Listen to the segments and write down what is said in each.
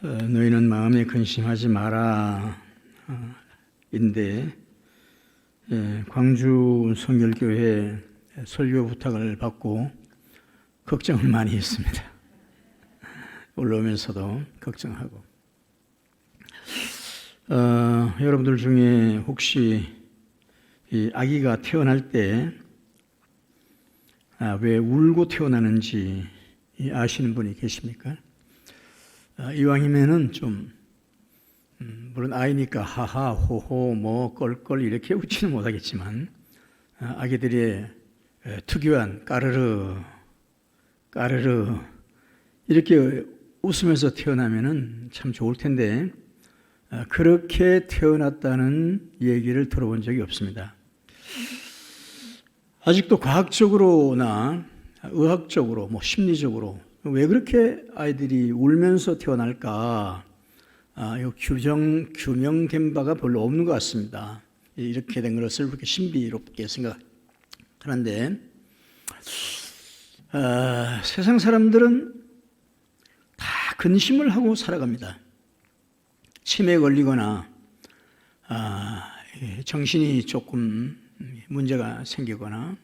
너희는 마음에 근심하지 마라 인데 광주 성결교회 설교 부탁을 받고 걱정을 많이 했습니다. 올라오면서도 걱정하고 여러분들 중에 혹시 이 아기가 태어날 때 왜 울고 태어나는지 아시는 분이 계십니까? 이왕이면은 좀 물론 아이니까 하하 호호 뭐 껄껄 이렇게 웃지는 못하겠지만 아기들의 특유한 까르르 까르르 이렇게 웃으면서 태어나면은 참 좋을 텐데 그렇게 태어났다는 얘기를 들어본 적이 없습니다. 아직도 과학적으로나 의학적으로 뭐 심리적으로 왜 그렇게 아이들이 울면서 태어날까? 규명된 바가 별로 없는 것 같습니다. 이렇게 된 것을 그렇게 신비롭게 생각하는데 세상 사람들은 다 근심을 하고 살아갑니다. 치매에 걸리거나 정신이 조금 문제가 생기거나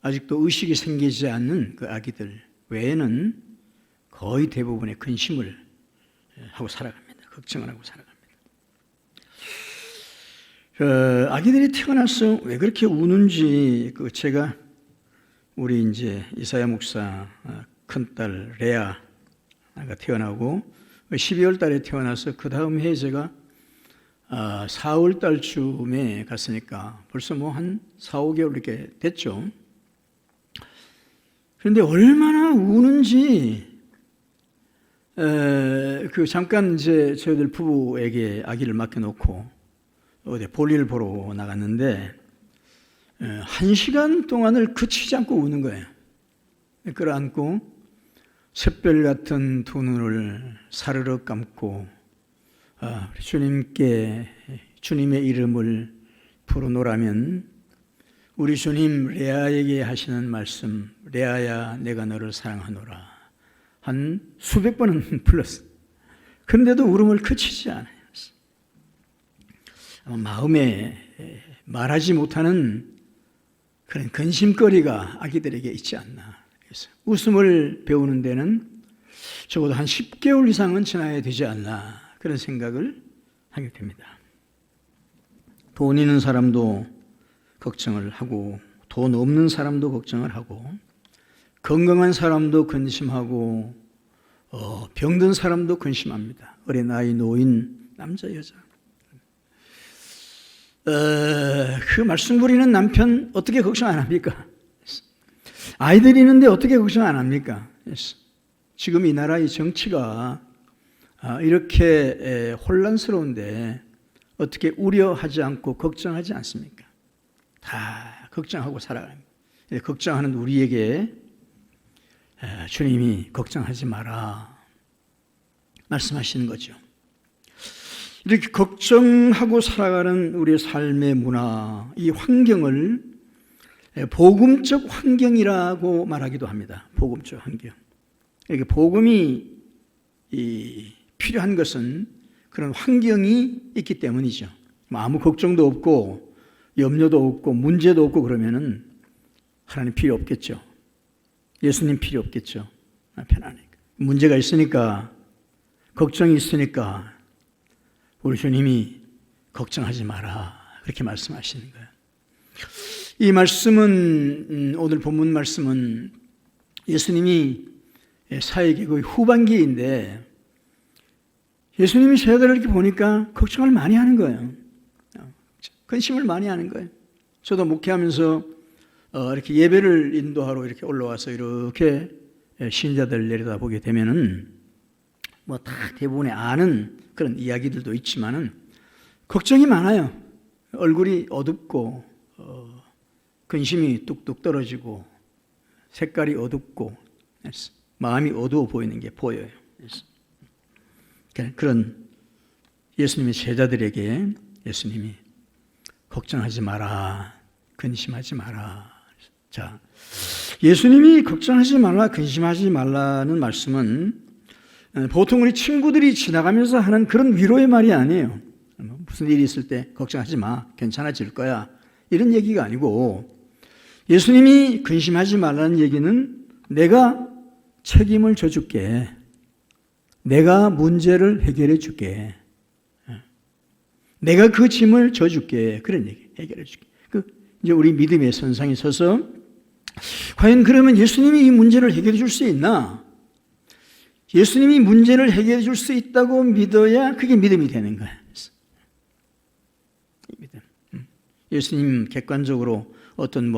아직도 의식이 생기지 않는 그 아기들 외에는 거의 대부분의 근심을 하고 살아갑니다. 걱정을 하고 살아갑니다. 아기들이 태어나서 왜 그렇게 우는지 제가 우리 이제 이사야 목사 큰딸 레아가 태어나고 12월 달에 태어나서 그 다음 해에 제가 4월 달쯤에 갔으니까 벌써 뭐 한 4, 5개월 이렇게 됐죠. 그런데 얼마나 우는지 잠깐 이제 저희들 부부에게 아기를 맡겨놓고 어디 볼일 보러 나갔는데 1시간 동안을 그치지 않고 우는 거예요. 끌어안고 샛별 같은 두 눈을 사르르 감고 주님께 주님의 이름을 부르노라면 우리 주님 레아에게 하시는 말씀 레아야 내가 너를 사랑하노라 한 수백 번은 불렀어요. 그런데도 울음을 그치지 않아요. 마음에 말하지 못하는 그런 근심거리가 아기들에게 있지 않나. 그래서 웃음을 배우는 데는 적어도 한 10개월 이상은 지나야 되지 않나 그런 생각을 하게 됩니다. 돈 있는 사람도 걱정을 하고 돈 없는 사람도 걱정을 하고 건강한 사람도 근심하고 병든 사람도 근심합니다. 어린아이, 노인, 남자, 여자. 그 말씀 부리는 남편 어떻게 걱정 안 합니까? 아이들이 있는데 어떻게 걱정 안 합니까? 지금 이 나라의 정치가 이렇게 혼란스러운데 어떻게 우려하지 않고 걱정하지 않습니까? 다 걱정하고 살아갑니다. 걱정하는 우리에게 주님이 걱정하지 마라 말씀하시는 거죠. 이렇게 걱정하고 살아가는 우리의 삶의 문화, 이 환경을 복음적 환경이라고 말하기도 합니다. 복음적 환경. 이렇게 복음이 필요한 것은 그런 환경이 있기 때문이죠. 아무 걱정도 없고 염려도 없고 문제도 없고 그러면은 하나님 필요 없겠죠. 예수님 필요 없겠죠. 편하니까. 문제가 있으니까 걱정이 있으니까 우리 주님이 걱정하지 마라 그렇게 말씀하시는 거예요. 이 말씀은 오늘 본문 말씀은 예수님이 사역의 후반기인데 예수님이 제자들을 이렇게 보니까 걱정을 많이 하는 거예요. 근심을 많이 하는 거예요. 저도 목회하면서 이렇게 예배를 인도하러 이렇게 올라와서 이렇게 신자들 내려다보게 되면은 뭐 다 대부분의 아는 그런 이야기들도 있지만은 걱정이 많아요. 얼굴이 어둡고 근심이 뚝뚝 떨어지고 색깔이 어둡고 마음이 어두워 보이는 게 보여요. 그런 예수님의 제자들에게 예수님이 걱정하지 마라, 근심하지 마라. 자, 예수님이 걱정하지 말라, 근심하지 말라는 말씀은 보통 우리 친구들이 지나가면서 하는 그런 위로의 말이 아니에요. 무슨 일이 있을 때 걱정하지 마, 괜찮아질 거야, 이런 얘기가 아니고, 예수님이 근심하지 말라는 얘기는 내가 책임을 져줄게, 내가 문제를 해결해 줄게, 내가 그 짐을 져줄게, 그런 얘기, 해결해 줄게. 이제 우리 믿음의 선상에 서서 과연 그러면 예수님이 이 문제를 해결해 줄 수 있나? 예수님이 문제를 해결해 줄 수 있다고 믿어야 그게 믿음이 되는 거예요. 믿음. 예수님 객관적으로 어떤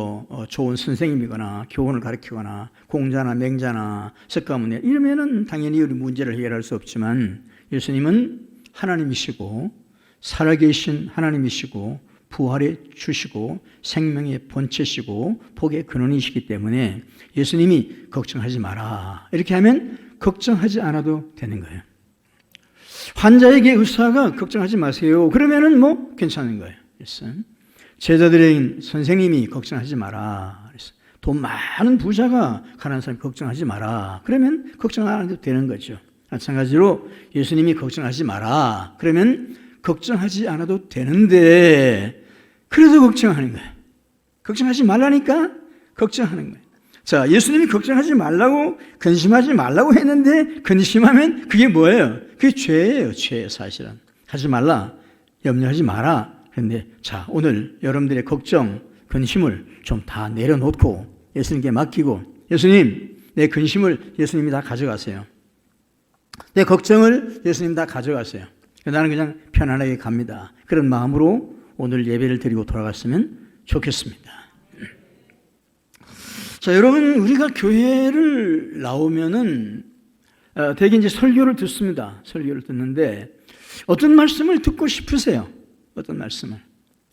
좋은 선생님이거나 교훈을 가르치거나 공자나 맹자나 석가모니 이러면은 당연히 우리 문제를 해결할 수 없지만, 예수님은 하나님이시고 살아계신 하나님이시고 부활해 주시고 생명의 본체시고 복의 근원이시기 때문에 예수님이 걱정하지 마라, 이렇게 하면 걱정하지 않아도 되는 거예요. 환자에게 의사가 걱정하지 마세요, 그러면은 괜찮은 거예요. 그래서 제자들의 선생님이 걱정하지 마라, 그래서 돈 많은 부자가 가난한 사람이 걱정하지 마라, 그러면 걱정 안 해도 되는 거죠. 마찬가지로 예수님이 걱정하지 마라, 그러면 걱정하지 않아도 되는데 그래도 걱정하는 거예요. 걱정하지 말라니까 걱정하는 거예요. 자, 예수님이 걱정하지 말라고, 근심하지 말라고 했는데 근심하면 그게 뭐예요? 그게 죄예요. 죄, 사실은. 하지 말라, 염려하지 마라. 그런데 자, 오늘 여러분들의 걱정, 근심을 좀 다 내려놓고 예수님께 맡기고, 예수님, 내 근심을 예수님이 다 가져가세요. 내 걱정을 예수님 다 가져가세요. 나는 그냥 편안하게 갑니다. 그런 마음으로 오늘 예배를 드리고 돌아갔으면 좋겠습니다. 자, 여러분, 우리가 교회를 나오면은 대개 이제 설교를 듣습니다. 설교를 듣는데 어떤 말씀을 듣고 싶으세요? 어떤 말씀을?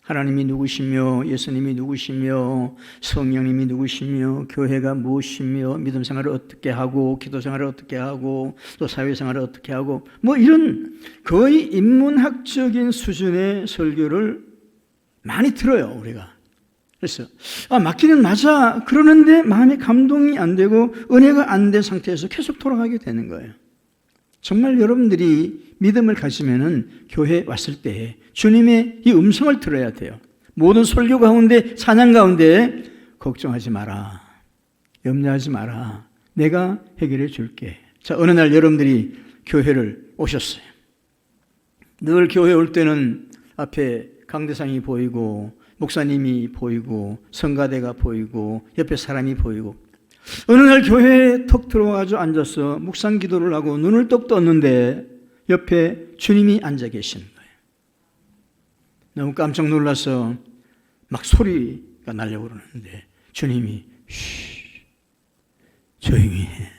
하나님이 누구시며, 예수님이 누구시며, 성령님이 누구시며, 교회가 무엇이며, 믿음 생활을 어떻게 하고, 기도 생활을 어떻게 하고, 또 사회 생활을 어떻게 하고, 이런 거의 인문학적인 수준의 설교를 많이 들어요, 우리가. 그래서 맞기는 맞아, 그러는데 마음에 감동이 안 되고 은혜가 안 된 상태에서 계속 돌아가게 되는 거예요. 정말 여러분들이 믿음을 가지면은 교회에 왔을 때 주님의 이 음성을 들어야 돼요. 모든 설교 가운데, 찬양 가운데 걱정하지 마라, 염려하지 마라, 내가 해결해 줄게. 자, 어느 날 여러분들이 교회를 오셨어요. 늘 교회 올 때는 앞에 강대상이 보이고 목사님이 보이고 성가대가 보이고 옆에 사람이 보이고, 어느 날 교회에 턱 들어와가지고 앉아서 묵상 기도를 하고 눈을 똑 떴는데 옆에 주님이 앉아 계시는 거예요. 너무 깜짝 놀라서 막 소리가 나려고 그러는데 주님이 조용히 해.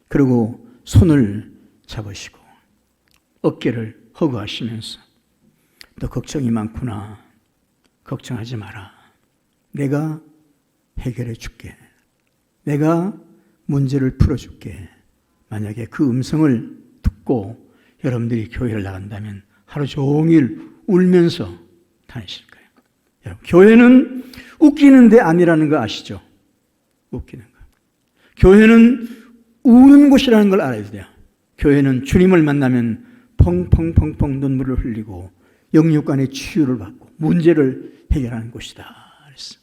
그리고 손을 잡으시고 어깨를 허그하시면서 너 걱정이 많구나. 걱정하지 마라. 내가 해결해 줄게. 내가 문제를 풀어줄게. 만약에 그 음성을 듣고 여러분들이 교회를 나간다면 하루 종일 울면서 다니실 거예요. 여러분, 교회는 웃기는 데 아니라는 거 아시죠? 웃기는 거. 교회는 우는 곳이라는 걸 알아야 돼요. 교회는 주님을 만나면 펑펑펑펑 눈물을 흘리고 영육간의 치유를 받고 문제를 해결하는 곳이다. 그랬어.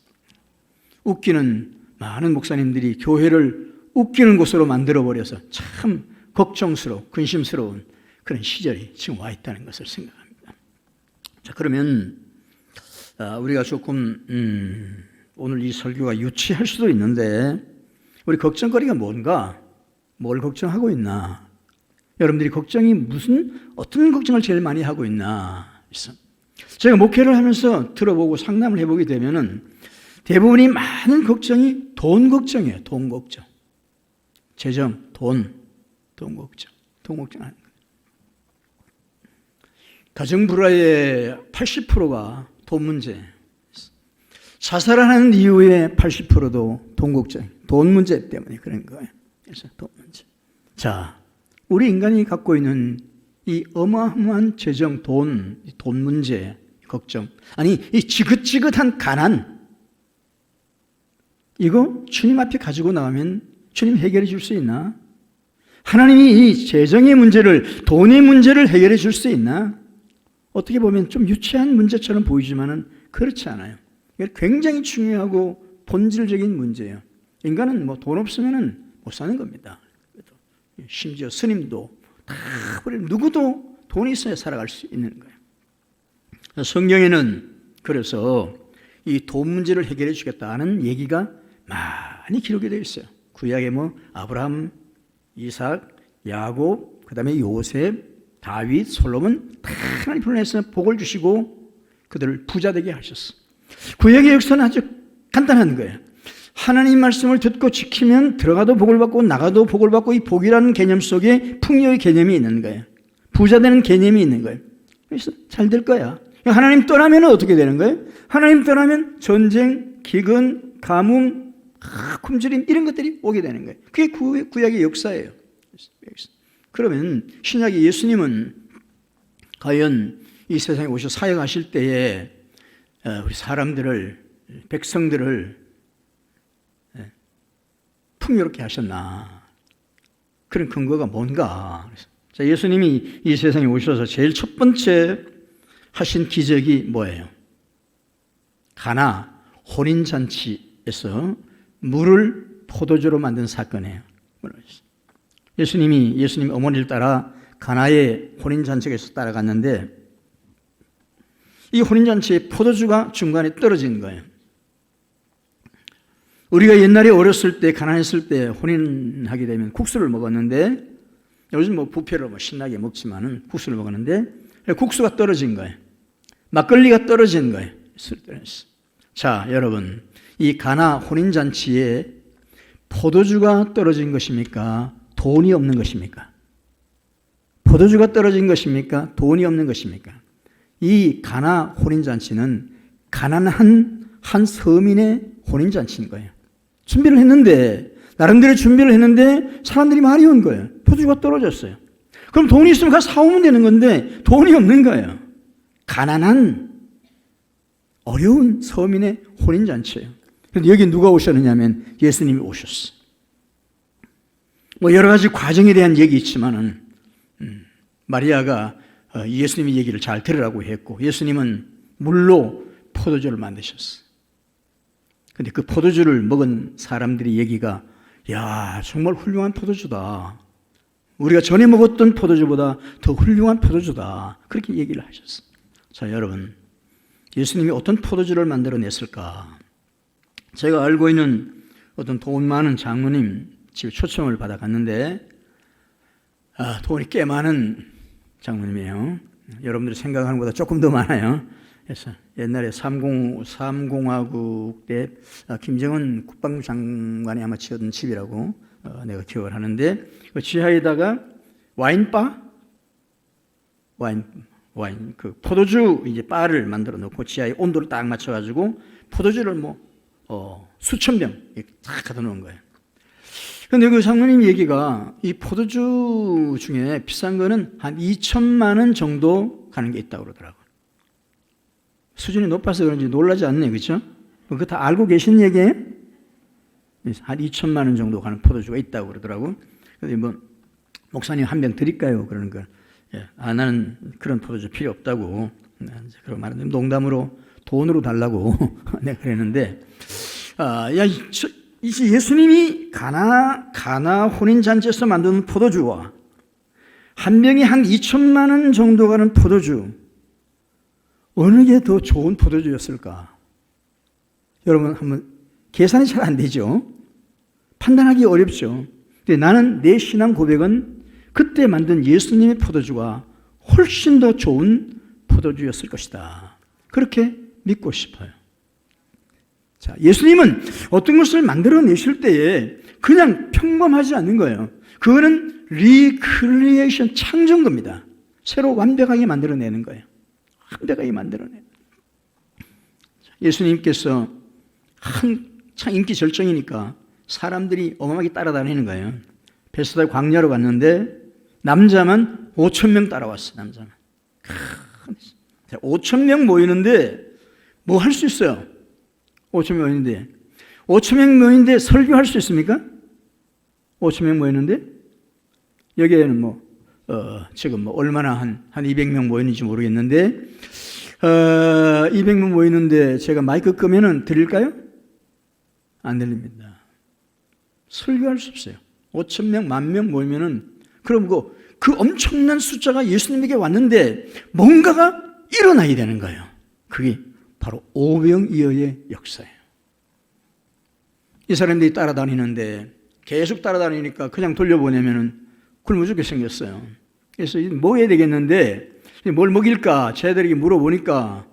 웃기는 많은 목사님들이 교회를 웃기는 곳으로 만들어버려서 참 걱정스러워, 근심스러운 그런 시절이 지금 와 있다는 것을 생각합니다. 자, 그러면 우리가 조금 오늘 이 설교가 유치할 수도 있는데 우리 걱정거리가 뭔가? 뭘 걱정하고 있나? 여러분들이 걱정이 어떤 걱정을 제일 많이 하고 있나? 제가 목회를 하면서 들어보고 상담을 해보게 되면은 대부분이 많은 걱정이 돈 걱정이에요. 돈 걱정. 재정, 돈 걱정. 돈 걱정하는 거예요. 가정 불화의 80%가 돈 문제. 자살하는 이유의 80%도 돈 걱정, 돈 문제 때문에 그런 거예요. 그래서 돈 문제. 자, 우리 인간이 갖고 있는 이 어마어마한 재정, 돈 문제, 걱정. 아니, 이 지긋지긋한 가난. 이거 주님 앞에 가지고 나가면 주님 해결해 줄 수 있나? 하나님이 이 재정의 문제를, 돈의 문제를 해결해 줄 수 있나? 어떻게 보면 좀 유치한 문제처럼 보이지만은 그렇지 않아요. 굉장히 중요하고 본질적인 문제예요. 인간은 뭐 돈 없으면은 못 사는 겁니다. 심지어 스님도 다 누구도 돈이 있어야 살아갈 수 있는 거예요. 성경에는 그래서 이 돈 문제를 해결해 주겠다는 얘기가 많이 기록이 되어 있어요. 구약에 뭐 아브라함, 이삭, 야곱, 그다음에 요셉, 다윗, 솔로몬 다 하나님 불러내서 복을 주시고 그들을 부자 되게 하셨어. 구약의 역사는 아주 간단한 거예요. 하나님 말씀을 듣고 지키면 들어가도 복을 받고 나가도 복을 받고, 이 복이라는 개념 속에 풍요의 개념이 있는 거예요. 부자 되는 개념이 있는 거예요. 그래서 잘 될 거야. 하나님 떠나면 어떻게 되는 거예요? 하나님 떠나면 전쟁, 기근, 가뭄, 굶주림 이런 것들이 오게 되는 거예요. 그게 구약의 역사예요. 그러면 신약의 예수님은 과연 이 세상에 오셔 사역하실 때에 우리 사람들을, 백성들을 풍요롭게 하셨나? 그런 근거가 뭔가? 자, 예수님이 이 세상에 오셔서 제일 첫 번째 하신 기적이 뭐예요? 가나 혼인잔치에서 물을 포도주로 만든 사건이에요. 예수님 어머니를 따라 가나의 혼인잔치에서 따라갔는데 이 혼인잔치에 포도주가 중간에 떨어진 거예요. 우리가 옛날에 어렸을 때, 가난했을 때 혼인하게 되면 국수를 먹었는데, 요즘 뭐 뷔페로 뭐 신나게 먹지만은 국수를 먹었는데 국수가 떨어진 거예요. 막걸리가 떨어진 거예요. 자, 여러분, 이 가나 혼인잔치에 포도주가 떨어진 것입니까? 돈이 없는 것입니까? 포도주가 떨어진 것입니까? 돈이 없는 것입니까? 이 가나 혼인잔치는 가난한 한 서민의 혼인잔치인 거예요. 준비를 했는데, 나름대로 준비를 했는데 사람들이 많이 온 거예요. 포도주가 떨어졌어요. 그럼 돈이 있으면 가서 사오면 되는 건데 돈이 없는 거예요. 가난한 어려운 서민의 혼인잔치예요. 그런데 여기 누가 오셨느냐면 예수님이 오셨어요. 뭐 여러 가지 과정에 대한 얘기 있지만은 마리아가 예수님의 얘기를 잘 들으라고 했고, 예수님은 물로 포도주를 만드셨어요. 근데 그 포도주를 먹은 사람들의 얘기가, 야, 정말 훌륭한 포도주다. 우리가 전에 먹었던 포도주보다 더 훌륭한 포도주다. 그렇게 얘기를 하셨어요. 자, 여러분, 예수님이 어떤 포도주를 만들어냈을까? 제가 알고 있는 어떤 돈 많은 장로님 집에 초청을 받아갔는데, 돈이 꽤 많은 장로님이에요. 여러분들이 생각하는 것보다 조금 더 많아요. 그래서 옛날에 삼공화국 때 김정은 국방부 장관이 아마 지었던 집이라고 내가 기억을 하는데, 그 지하에다가 와인 그 포도주 이제 바를 만들어 놓고 지하에 온도를 딱 맞춰가지고 포도주를 수천 병 딱 갖다 놓은 거예요. 근데 그 장로님 얘기가 이 포도주 중에 비싼 거는 한 2천만 원 정도 가는 게 있다고 그러더라고요. 수준이 높아서 그런지 놀라지 않네요. 그렇죠? 그거 다 알고 계신 얘기예요? 한 2천만 원 정도 가는 포도주가 있다고 그러더라고요. 근데 목사님 한 병 드릴까요? 그러는 거. 나는 그런 포도주 필요 없다고. 그러고 말하는데 농담으로 돈으로 달라고 내가 그랬는데, 이제 예수님이 가나 혼인잔치에서 만든 포도주와 한 병에 한 2천만 원 정도 가는 포도주, 어느 게 더 좋은 포도주였을까? 여러분 한번 계산이 잘 안 되죠? 판단하기 어렵죠. 근데 나는 내 신앙 고백은 그때 만든 예수님의 포도주가 훨씬 더 좋은 포도주였을 것이다. 그렇게 믿고 싶어요. 자, 예수님은 어떤 것을 만들어내실 때에 그냥 평범하지 않는 거예요. 그거는 리크리에이션, 창조인 겁니다. 새로 완벽하게 만들어내는 거예요. 완벽하게 만들어내는. 예수님께서 한창 인기 절정이니까 사람들이 어마어마하게 따라다니는 거예요. 베스다 광야로 갔는데 남자만 5천 명 따라왔어요. 남자만. 5천 명 모이는데 뭐 할 수 있어요? 5천 명 모이는데. 5천 명 모이는데 설교할 수 있습니까? 5천 명 모이는데? 여기에는 지금 얼마나 한 200명 모였는지 모르겠는데, 200명 모이는데 제가 마이크 끄면은 들릴까요? 안 들립니다. 설교할 수 없어요. 5,000명, 10,000명 모이면은, 그럼 그 엄청난 숫자가 예수님에게 왔는데 뭔가가 일어나야 되는 거예요. 그게 바로 오병이어의 역사예요. 이 사람들이 따라다니는데 계속 따라다니니까 그냥 돌려보내면은 굶어 죽게 생겼어요. 그래서 뭐 해야 되겠는데 뭘 먹일까? 쟤들에게 물어보니까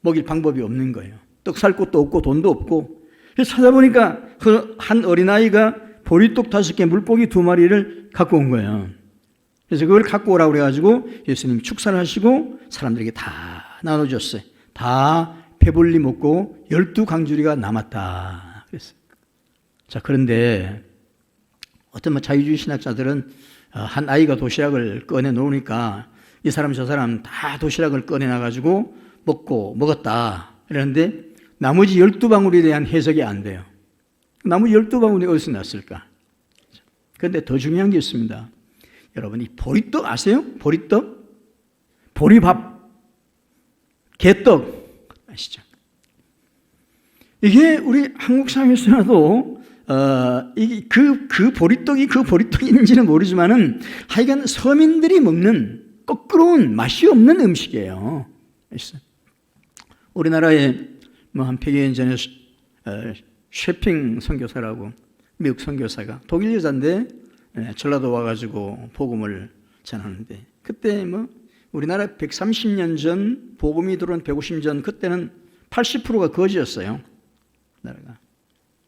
먹일 방법이 없는 거예요. 떡 살 곳도 없고 돈도 없고. 그래서 찾아보니까 그 한 어린아이가 보리떡 5개, 물고기 2마리를 갖고 온 거예요. 그래서 그걸 갖고 오라고 그래가지고 예수님이 축사를 하시고 사람들에게 다 나눠줬어요. 다 배불리 먹고 12강주리가 남았다 그랬어요. 자, 그런데 어떤 자유주의 신학자들은 한 아이가 도시락을 꺼내 놓으니까 이 사람 저 사람 다 도시락을 꺼내 놔가지고 먹었다 그러는데 나머지 12방울에 대한 해석이 안 돼요. 나머지 12방울이 어디서 났을까? 그런데 더 중요한 게 있습니다. 여러분, 이 보리떡 아세요? 보리떡? 보리밥, 개떡 아시죠? 이게 우리 한국 사회에서도 이게 그 보리떡이 그 보리떡인지는 모르지만은 하여간 서민들이 먹는 거꾸로운 맛이 없는 음식이에요. 우리나라에 한 100여 년 전에 셰핑 선교사라고 미국 선교사가 독일 여자인데 전라도 와가지고 복음을 전하는데 그때 우리나라 130년 전 복음이 들어온 150년 전 그때는 80%가 거지였어요. 나라가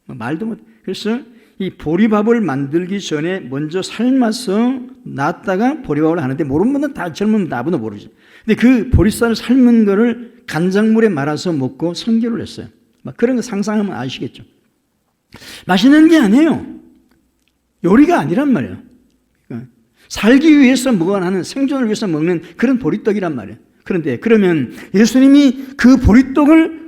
말도 못. 그래서 이 보리밥을 만들기 전에 먼저 삶아서 놨다가 보리밥을 하는데 모르는 분은 다 젊은 나보다 모르지. 근데 그 보리쌀을 삶은 거를 간장물에 말아서 먹고 선교를 했어요. 막 그런 거 상상하면 아시겠죠. 맛있는 게 아니에요. 요리가 아니란 말이에요. 살기 위해서 먹어하는 생존을 위해서 먹는 그런 보리떡이란 말이에요. 그런데 그러면 예수님이 그 보리떡을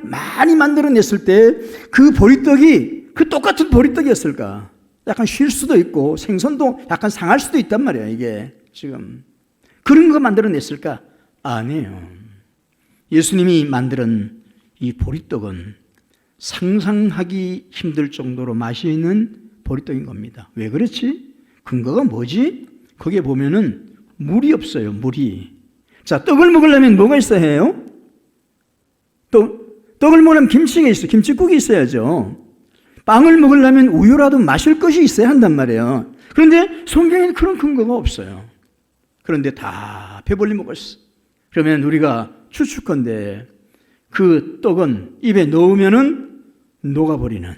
많이 만들어냈을 때 그 보리떡이 그 똑같은 보리떡이었을까? 약간 쉴 수도 있고 생선도 약간 상할 수도 있단 말이에요. 이게 지금 그런 거 만들어냈을까? 아니에요. 예수님이 만든 이 보리떡은 상상하기 힘들 정도로 맛이 있는 보리떡인 겁니다. 왜 그렇지? 근거가 뭐지? 거기에 보면은 물이 없어요. 물이. 자, 떡을 먹으려면 뭐가 있어야 해요? 떡을 먹으려면 김치가 있어요. 김치국이 있어야죠. 빵을 먹으려면 우유라도 마실 것이 있어야 한단 말이에요. 그런데 성경에는 그런 근거가 없어요. 그런데 다 배불리 먹었어. 그러면 우리가 추측컨대 그 떡은 입에 넣으면은 녹아버리는,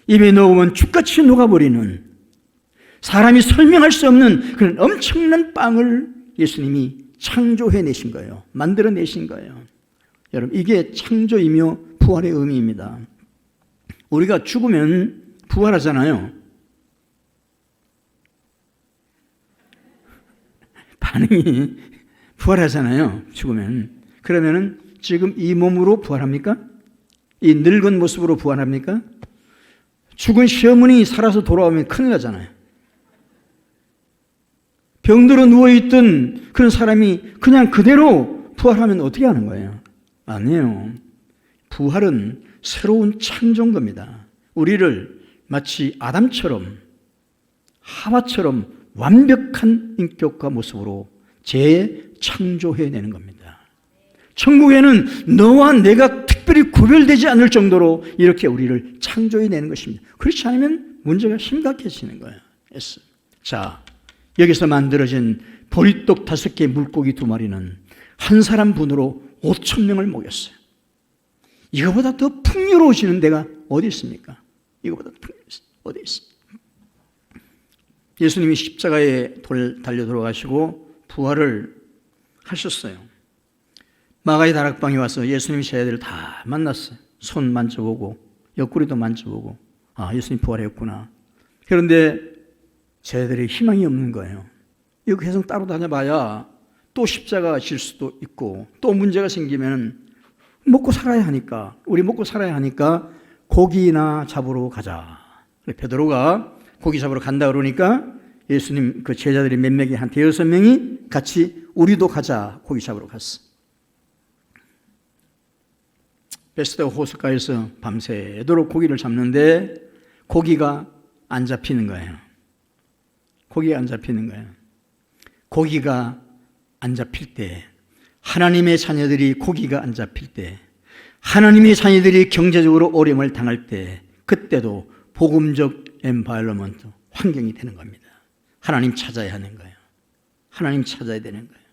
입에 넣으면 죽같이 녹아버리는, 사람이 설명할 수 없는 그런 엄청난 빵을 예수님이 창조해내신 거예요. 만들어내신 거예요. 여러분, 이게 창조이며 부활의 의미입니다. 우리가 죽으면 부활하잖아요. 반응이 부활하잖아요. 죽으면. 그러면은 지금 이 몸으로 부활합니까? 이 늙은 모습으로 부활합니까? 죽은 시어머니 살아서 돌아오면 큰일 나잖아요. 병들어 누워있던 그런 사람이 그냥 그대로 부활하면 어떻게 하는 거예요? 아니에요. 부활은 새로운 창조인 겁니다. 우리를 마치 아담처럼 하와처럼 완벽한 인격과 모습으로 재창조해내는 겁니다. 천국에는 너와 내가 특별히 구별되지 않을 정도로 이렇게 우리를 창조해내는 것입니다. 그렇지 않으면 문제가 심각해지는 거예요. 자, 여기서 만들어진 보리떡 5개, 물고기 2마리는 한 사람 분으로 5,000명을 먹였어요. 이거보다 더 풍요로워지는 데가 어디 있습니까? 이거보다 어디 있습니까? 예수님이 십자가에 달려 돌아가시고 부활을 하셨어요. 마가의 다락방에 와서 예수님이 제자들을 다 만났어요. 손 만져보고 옆구리도 만져보고 예수님 부활했구나. 그런데 제자들이 희망이 없는 거예요. 이거 계속 따로 다녀봐야 또 십자가 질 수도 있고 또 문제가 생기면 우리 먹고 살아야 하니까 고기나 잡으러 가자. 베드로가 고기 잡으러 간다 그러니까 예수님 그 제자들이 몇 명이 한 5명이 같이 우리도 가자 고기 잡으러 갔어. 베스다 호숫가에서 밤새도록 고기를 잡는데 고기가 안 잡히는 거예요. 고기가 안 잡히는 거예요. 고기가 안 잡힐 때, 하나님의 자녀들이 고기가 안 잡힐 때, 하나님의 자녀들이 경제적으로 어려움을 당할 때, 그때도 복음적 엔바이러먼트, 환경이 되는 겁니다. 하나님 찾아야 하는 거예요. 하나님 찾아야 되는 거예요.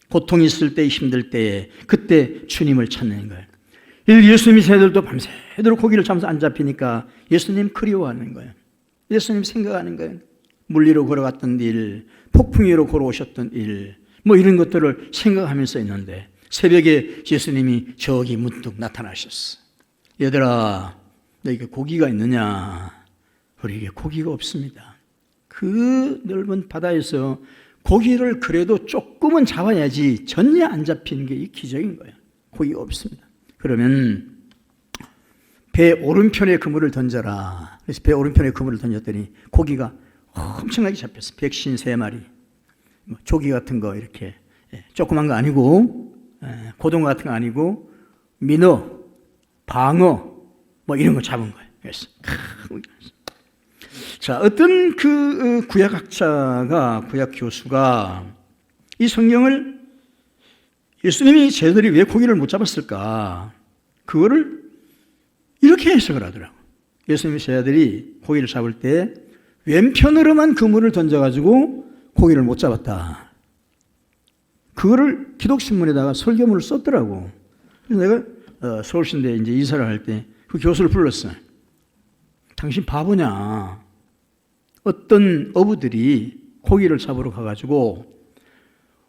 고통이 있을 때, 힘들 때에 그때 주님을 찾는 거예요. 예수님의 제자들도 밤새도록 고기를 잡아서 안 잡히니까 예수님 그리워하는 거예요. 예수님 생각하는 거예요. 물 위로 걸어갔던 일, 폭풍 위로 걸어오셨던 일, 뭐 이런 것들을 생각하면서 있는데 새벽에 예수님이 저기 문득 나타나셨어. 얘들아, 너에게 고기가 있느냐? 우리에게 고기가 없습니다. 그 넓은 바다에서 고기를 그래도 조금은 잡아야지 전혀 안 잡히는 게 이 기적인 거예요. 고기가 없습니다. 그러면 배 오른편에 그물을 던져라. 그래서 배 오른편에 그물을 던졌더니 고기가 엄청나게 잡혔어. 백신 3마리. 조기 같은 거 이렇게 조그만 거 아니고 고등어 같은 거 아니고 민어, 방어 뭐 이런 거 잡은 거예요. 그래서 자, 어떤 그 구약학자가 구약 교수가 이 성경을 예수님이 제자들이 왜 고기를 못 잡았을까? 그거를 이렇게 해석을 하더라고요. 예수님의 제자들이 고기를 잡을 때 왼편으로만 그물을 던져가지고 고기를 못 잡았다. 그거를 기독신문에다가 설교문을 썼더라고. 그래서 내가 서울신대에 이제 이사를 할 때 그 교수를 불렀어. 당신 바보냐? 어떤 어부들이 고기를 잡으러 가가지고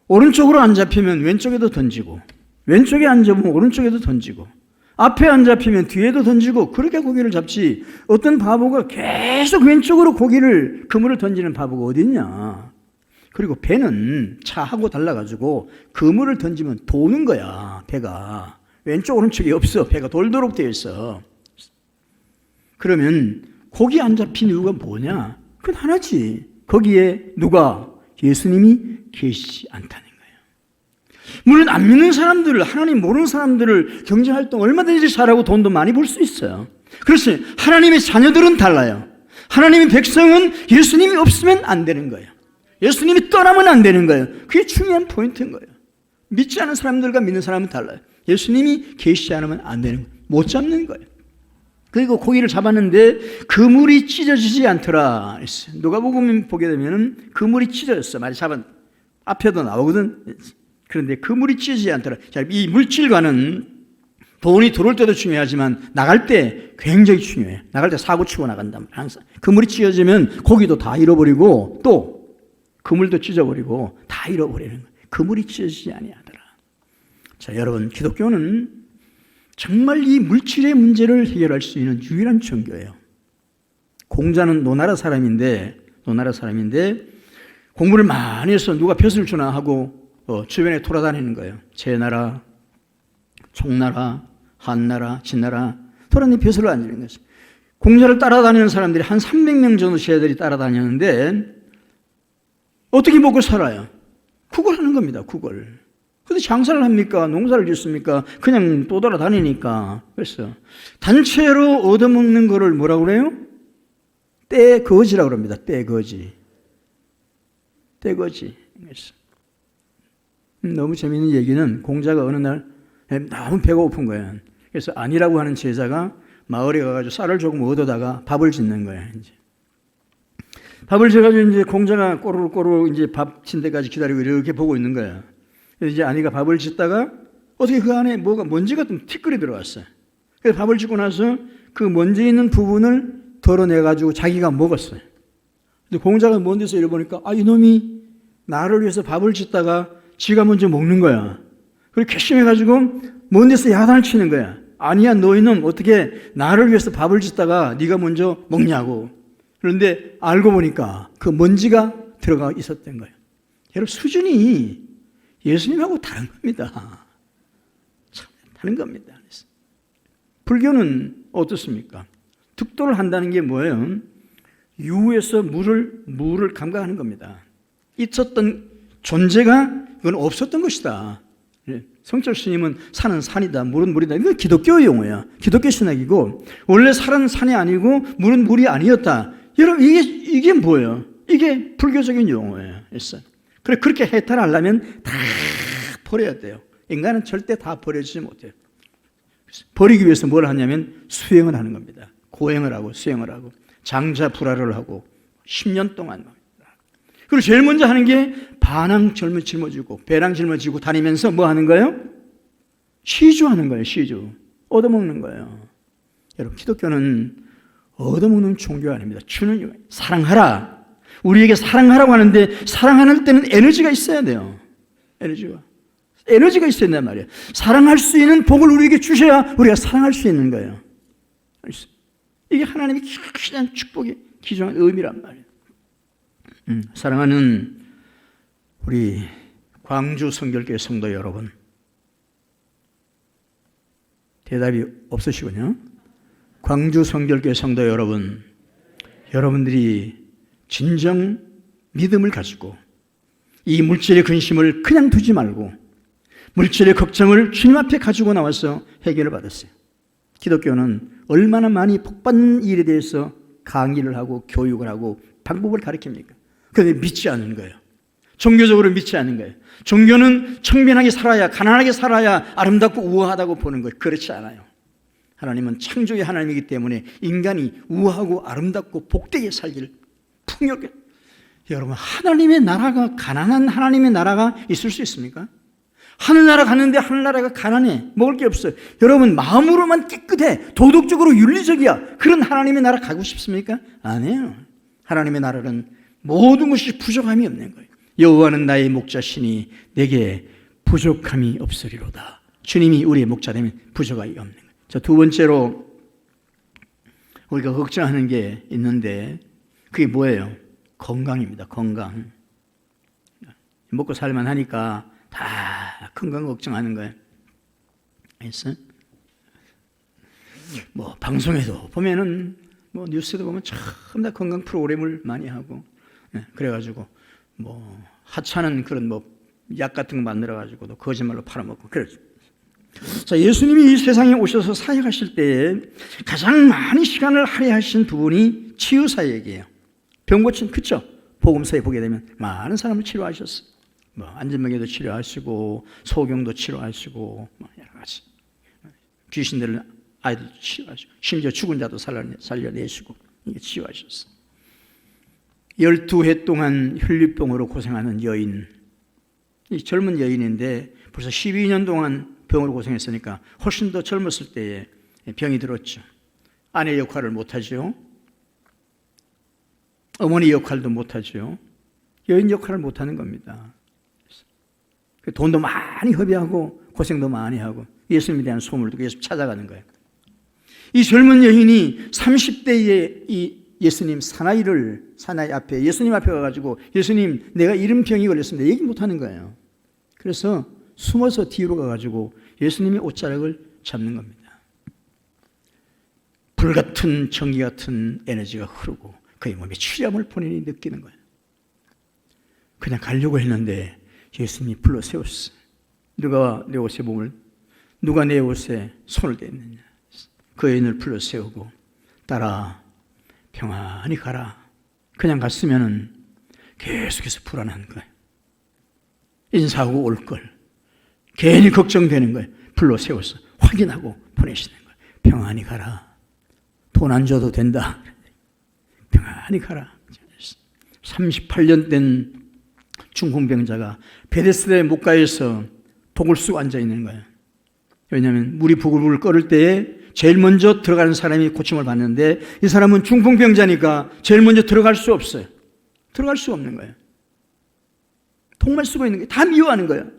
오른쪽으로 안 잡히면 왼쪽에도 던지고, 왼쪽에 안 잡으면 오른쪽에도 던지고, 앞에 안 잡히면 뒤에도 던지고, 그렇게 고기를 잡지. 어떤 바보가 계속 왼쪽으로 그물을 던지는 바보가 어딨냐. 그리고 배는 차하고 달라가지고 그물을 던지면 도는 거야. 배가 왼쪽 오른쪽이 없어. 배가 돌도록 되어 있어. 그러면 고기 안 잡힌 이유가 뭐냐? 그건 하나지. 거기에 누가? 예수님이 계시지 않다는 거예요. 물론 안 믿는 사람들을, 하나님 모르는 사람들을 경제활동 얼마든지 잘하고 돈도 많이 벌 수 있어요. 그렇지. 하나님의 자녀들은 달라요. 하나님의 백성은 예수님이 없으면 안 되는 거예요. 예수님이 떠나면 안 되는 거예요. 그게 중요한 포인트인 거예요. 믿지 않은 사람들과 믿는 사람은 달라요. 예수님이 계시지 않으면 안 되는 거예요. 못 잡는 거예요. 그리고 고기를 잡았는데 그물이 찢어지지 않더라. 누가복음 보게 되면 그물이 찢어졌어. 많이 잡은 앞에도 나오거든. 그런데 그물이 찢어지지 않더라. 자, 이 물질과는 돈이 들어올 때도 중요하지만 나갈 때 굉장히 중요해요. 나갈 때 사고 치고 나간다면 항상 그물이 찢어지면 고기도 다 잃어버리고 또 그물도 찢어버리고 다 잃어버리는 거예요. 그물이 찢어지지 아니하더라. 자, 여러분, 기독교는 정말 이 물질의 문제를 해결할 수 있는 유일한 종교예요. 공자는 노나라 사람인데 공부를 많이 해서 누가 벼슬 주나 하고 주변에 돌아다니는 거예요. 제나라, 총나라, 한나라, 진나라 돌아다니 벼슬을 안 주는 거죠. 공자를 따라다니는 사람들이 한 300명 정도 제자들이 따라다녔는데 어떻게 먹고 살아요? 그걸 하는 겁니다. 그걸. 근데 장사를 합니까? 농사를 짓습니까? 그냥 또 돌아다니니까. 그래서 단체로 얻어먹는 거를 뭐라고 그래요? 떼거지라고 합니다. 떼거지. 그래서 너무 재미있는 얘기는 공자가 어느 날 너무 배가 고픈 거예요. 그래서 아니라고 하는 제자가 마을에 가가지고 쌀을 조금 얻어다가 밥을 짓는 거예요. 이제 밥을 짓가지고 이제 공자가 꼬르륵 이제 밥 친 데까지 기다리고 이렇게 보고 있는 거예요. 그래서 이제 아니가 밥을 짓다가 어떻게 그 안에 먼지가 좀 티끌이 들어왔어요. 그래서 밥을 짓고 나서 그 먼지 있는 부분을 덜어내가지고 자기가 먹었어요. 근데 공자가 먼 데서 이러보니까 이놈이 나를 위해서 밥을 짓다가 지가 먼저 먹는 거야. 그리고 괘씸해가지고 먼 데서 야단을 치는 거야. 아니야, 너 이놈 어떻게 나를 위해서 밥을 짓다가 네가 먼저 먹냐고. 그런데 알고 보니까 그 먼지가 들어가 있었던 거예요. 여러분, 수준이 예수님하고 다른 겁니다. 참 다른 겁니다. 불교는 어떻습니까? 득도를 한다는 게 뭐예요? 유에서 물을 감각하는 겁니다. 있었던 존재가 이건 없었던 것이다. 성철 스님은 산은 산이다, 물은 물이다. 이건 기독교 용어야. 기독교 신학이고, 원래 산은 산이 아니고 물은 물이 아니었다. 여러분, 이게 뭐예요? 이게 불교적인 용어예요. 그래, 그렇게 해탈하려면 다 버려야 돼요. 인간은 절대 다 버려지지 못해요. 버리기 위해서 뭘 하냐면 수행을 하는 겁니다. 고행을 하고 수행을 하고 장자불화를 하고 10년 동안. 그리고 제일 먼저 하는 게 반항 짊어지고 배랑 짊어지고 다니면서 뭐 하는 거예요? 시주하는 거예요. 시주. 얻어먹는 거예요. 여러분, 기독교는 얻어먹는 종교가 아닙니다. 주는 사랑하라. 우리에게 사랑하라고 하는데 사랑하는 때는 에너지가 있어야 돼요. 에너지가 있어야 된단 말이에요. 사랑할 수 있는 복을 우리에게 주셔야 우리가 사랑할 수 있는 거예요. 이게 하나님의 기존한 축복의 기존한 의미란 말이에요. 사랑하는 우리 광주 성결교회 성도 여러분, 대답이 없으시군요. 광주 성결교회 성도 여러분, 여러분들이 진정 믿음을 가지고 이 물질의 근심을 그냥 두지 말고 물질의 걱정을 주님 앞에 가지고 나와서 해결을 받았어요. 기독교는 얼마나 많이 복받는 일에 대해서 강의를 하고 교육을 하고 방법을 가르칩니까? 그런데 믿지 않는 거예요. 종교적으로 믿지 않는 거예요. 종교는 청빈하게 살아야, 가난하게 살아야 아름답고 우아하다고 보는 거예요. 그렇지 않아요. 하나님은 창조의 하나님이기 때문에 인간이 우아하고 아름답고 복되게 살기를 풍요롭게. 여러분, 하나님의 나라가, 가난한 하나님의 나라가 있을 수 있습니까? 하늘나라 갔는데 하늘나라가 가난해. 먹을 게 없어요. 여러분, 마음으로만 깨끗해. 도덕적으로 윤리적이야. 그런 하나님의 나라 가고 싶습니까? 아니에요. 하나님의 나라는 모든 것이 부족함이 없는 거예요. 여호와는 나의 목자시니 내게 부족함이 없으리로다. 주님이 우리의 목자 되면 부족함이 없는 거예요. 자, 두 번째로 우리가 걱정하는 게 있는데 그게 뭐예요? 건강입니다. 건강. 먹고 살만 하니까 다 건강 걱정하는 거예요. 알겠어요? 뭐 방송에도 보면은 뭐 뉴스에도 보면 참 다 건강 프로그램을 많이 하고, 그래가지고 뭐 하찮은 그런 뭐 약 같은 거 만들어 가지고도 거짓말로 팔아먹고 그러죠. 자, 예수님이 이 세상에 오셔서 사역하실 때에 가장 많은 시간을 할애하신 부분이 치유 사역이에요. 병 고친, 그렇죠? 복음서에 보게 되면 많은 사람을 치료하셨어요. 뭐 안진병에도 치료하시고 소경도 치료하시고 뭐 여러 가지 귀신들을 아이들 치료하시고 심지어 죽은 자도 살려내시고 이게 치유하셨어요. 12해 동안 혈류병으로 고생하는 여인, 이 젊은 여인인데 벌써 12년 동안 병으로 고생했으니까 훨씬 더 젊었을 때에 병이 들었죠. 아내 역할을 못하죠. 어머니 역할도 못하죠. 여인 역할을 못하는 겁니다. 돈도 많이 허비하고 고생도 많이 하고 예수님에 대한 소문을 듣고 예수 찾아가는 거예요. 이 젊은 여인이 30대에 이 예수님 사나이 앞에 예수님 앞에 가가지고 예수님 내가 이런 병이 걸렸습니다. 얘기 못하는 거예요. 그래서 숨어서 뒤로 가가지고 예수님의 옷자락을 잡는 겁니다. 불같은 전기 같은 에너지가 흐르고 그의 몸에 취함을 본인이 느끼는 거예요. 그냥 가려고 했는데 예수님이 불러 세웠어요. 누가 내 옷에 손을 댔느냐. 그 여인을 불러 세우고 따라 평안히 가라. 그냥 갔으면은 계속해서 불안한 거예요. 인사하고 올 걸. 괜히 걱정되는 거예요. 불러 세워서 확인하고 보내시는 거예요. 평안히 가라. 돈 안 줘도 된다. 평안히 가라. 38년 된 중풍병자가 베데스다의 목가에서 독을 쓰고 앉아 있는 거예요. 왜냐하면 물이 부글부글 끓을 때에 제일 먼저 들어가는 사람이 고침을 받는데 이 사람은 중풍병자니까 제일 먼저 들어갈 수 없어요. 들어갈 수 없는 거예요. 독만 쓰고 있는 게 다 미워하는 거예요.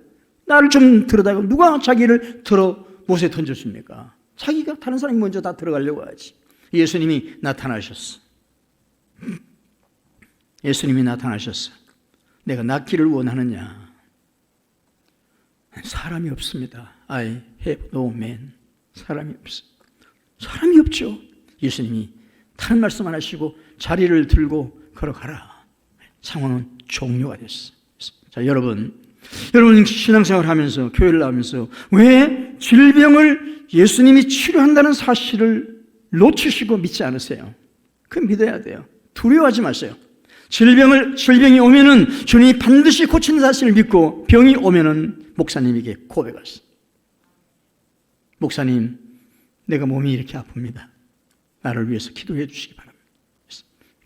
나를 좀 들여다보고 누가 자기를 들어 못에 던져줍니까? 자기가 다른 사람이 먼저 다 들어가려고 하지. 예수님이 나타나셨어. 예수님이 나타나셨어. 내가 낫기를 원하느냐? 사람이 없습니다. I have no man. 사람이 없어. 사람이 없죠. 예수님이 다른 말씀 안 하시고 자리를 들고 걸어가라. 상황은 종료가 됐어. 자, 여러분 신앙생활 하면서 교회를 나오면서 왜 질병을 예수님이 치료한다는 사실을 놓치시고 믿지 않으세요? 그 믿어야 돼요. 두려워하지 마세요. 질병이 오면은 주님이 반드시 고치는 사실을 믿고 병이 오면은 목사님에게 고백하세요. 목사님, 내가 몸이 이렇게 아픕니다. 나를 위해서 기도해 주시기 바랍니다.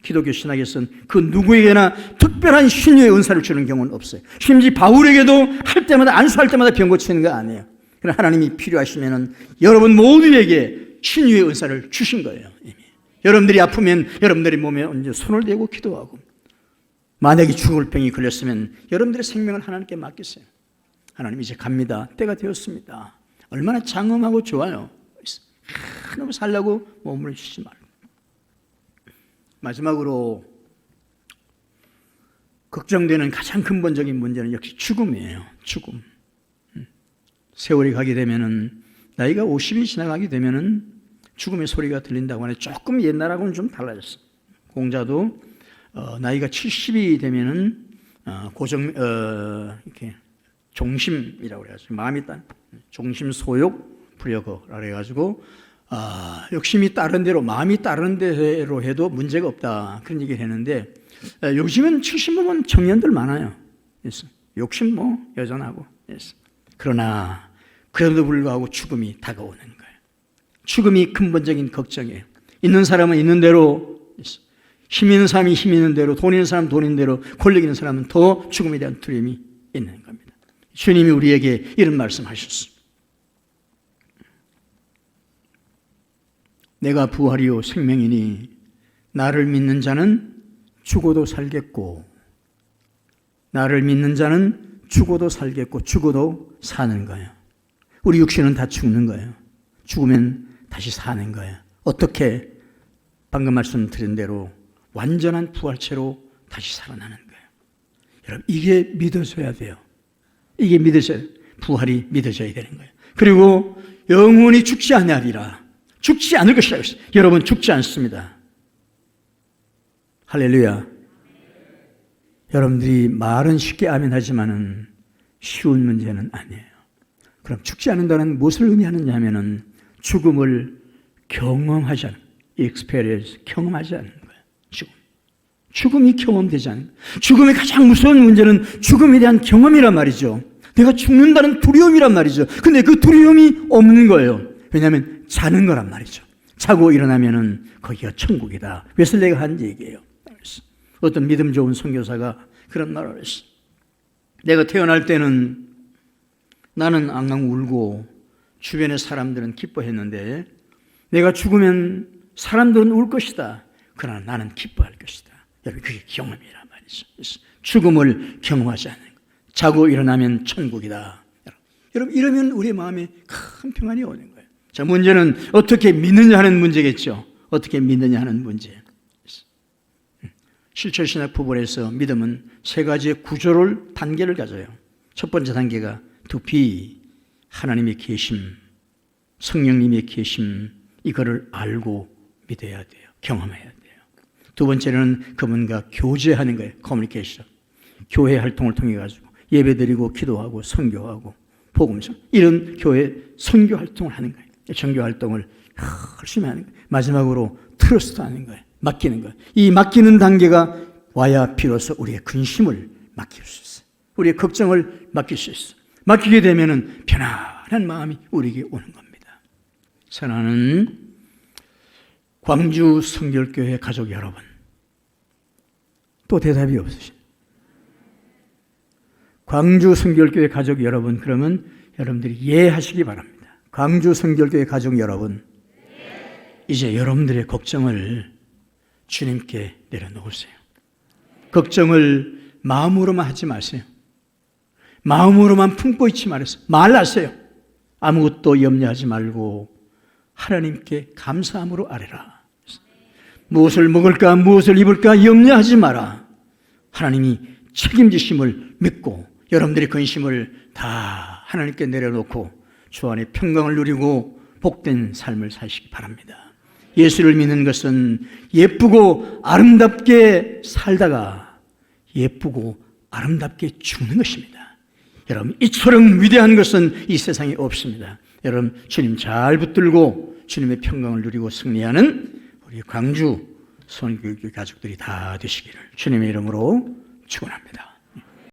기독교 신학에서는 그 누구에게나 특별한 신유의 은사를 주는 경우는 없어요. 심지어 바울에게도 할 때마다 안수할 때마다 병 고치는 거 아니에요. 그러나 하나님이 필요하시면은 여러분 모두에게 신유의 은사를 주신 거예요. 이미. 여러분들이 아프면 여러분들이 몸에 언제 손을 대고 기도하고, 만약에 죽을 병이 걸렸으면 여러분들의 생명을 하나님께 맡겼어요. 하나님 이제 갑니다. 때가 되었습니다. 얼마나 장엄하고 좋아요. 너무 살라고 몸을 주지 말고. 마지막으로 걱정되는 가장 근본적인 문제는 역시 죽음이에요. 죽음. 세월이 가게 되면은, 나이가 50이 지나가게 되면은 죽음의 소리가 들린다고 하는데 조금 옛날하고는 좀 달라졌어요. 공자도 나이가 70이 되면은 이렇게 종심이라고 그래가지고 마음이 종심 소욕 불여거라 그래가지고 욕심이 다른 대로 마음이 다른 대로 해도 문제가 없다 그런 얘기를 했는데, 요즘은 70이면 청년들 많아요. 욕심 여전하고. 그러나 그럼에도 불구하고 죽음이 다가오는 거예요. 죽음이 근본적인 걱정이에요. 있는 사람은 있는 대로, 힘 있는 사람이 힘 있는 대로, 돈 있는 사람은 돈 있는 대로, 권력 있는 사람은 더 죽음에 대한 두려움이 있는 겁니다. 주님이 우리에게 이런 말씀하셨습니다. 내가 부활이요 생명이니 나를 믿는 자는 죽어도 살겠고, 나를 믿는 자는 죽어도 살겠고 죽어도 사는 거예요. 우리 육신은 다 죽는 거예요. 죽으면 다시 사는 거예요. 어떻게? 방금 말씀드린 대로 완전한 부활체로 다시 살아나는 거예요. 여러분, 이게 믿어져야 돼요. 이게 믿어져야 돼요. 부활이 믿어져야 되는 거예요. 그리고 영원히 죽지 아니하리라. 죽지 않을 것이라고 했어요. 여러분, 죽지 않습니다. 할렐루야. 여러분들이 말은 쉽게 아멘 하지만은 쉬운 문제는 아니에요. 그럼 죽지 않는다는 무엇을 의미하느냐 하면은 죽음을 경험하지 않는, experience, 경험하지 않는 거예요. 죽음이 경험되지 않는 거예요. 죽음의 가장 무서운 문제는 죽음에 대한 경험이란 말이죠. 내가 죽는다는 두려움이란 말이죠. 근데 그 두려움이 없는 거예요. 왜냐하면 자는 거란 말이죠. 자고 일어나면은 거기가 천국이다. 웨슬레가 한 얘기예요. 어떤 믿음 좋은 선교사가 그런 말을 했어. 내가 태어날 때는 나는 앙앙 울고 주변의 사람들은 기뻐했는데, 내가 죽으면 사람들은 울 것이다. 그러나 나는 기뻐할 것이다. 여러분, 그게 경험이란 말이죠. 죽음을 경험하지 않는 거. 자고 일어나면 천국이다. 여러분, 이러면 우리 마음에 큰 평안이 오는 거예요. 자, 문제는 어떻게 믿느냐 하는 문제겠죠. 어떻게 믿느냐 하는 문제. 실천신학 부분에서 믿음은 세 가지의 단계를 가져요. 첫 번째 단계가 to be, 하나님의 계심, 성령님의 계심, 이거를 알고 믿어야 돼요. 경험해야 돼요. 두 번째는 그분과 교제하는 거예요. 커뮤니케이션. 교회 활동을 통해 가지고 예배드리고 기도하고 선교하고 복음서, 이런 교회 선교 활동을 하는 거예요. 선교 활동을 열심히 하는 거예요. 마지막으로 트러스트 하는 거예요. 맡기는 거예요. 이 맡기는 단계가 와야 비로소 우리의 근심을 맡길 수 있어요. 우리의 걱정을 맡길 수 있어요. 맡기게 되면은 편안한 마음이 우리에게 오는 겁니다. 사랑하는 광주 성결교회 가족 여러분, 또 대답이 없으시죠? 광주 성결교회 가족 여러분, 그러면 여러분들이 이해하시기 바랍니다. 광주 성결교회 가족 여러분, 이제 여러분들의 걱정을 주님께 내려놓으세요. 걱정을 마음으로만 하지 마세요. 마음으로만 품고 있지 말라세요. 아무것도 염려하지 말고 하나님께 감사함으로 아뢰라. 무엇을 먹을까, 무엇을 입을까 염려하지 마라. 하나님이 책임지심을 믿고 여러분들의 근심을 다 하나님께 내려놓고 주 안에 평강을 누리고 복된 삶을 사시기 바랍니다. 예수를 믿는 것은 예쁘고 아름답게 살다가 예쁘고 아름답게 죽는 것입니다. 여러분, 이처럼 위대한 것은 이 세상에 없습니다. 여러분, 주님 잘 붙들고 주님의 평강을 누리고 승리하는 우리 광주 선교교 가족들이 다 되시기를 주님의 이름으로 축원합니다.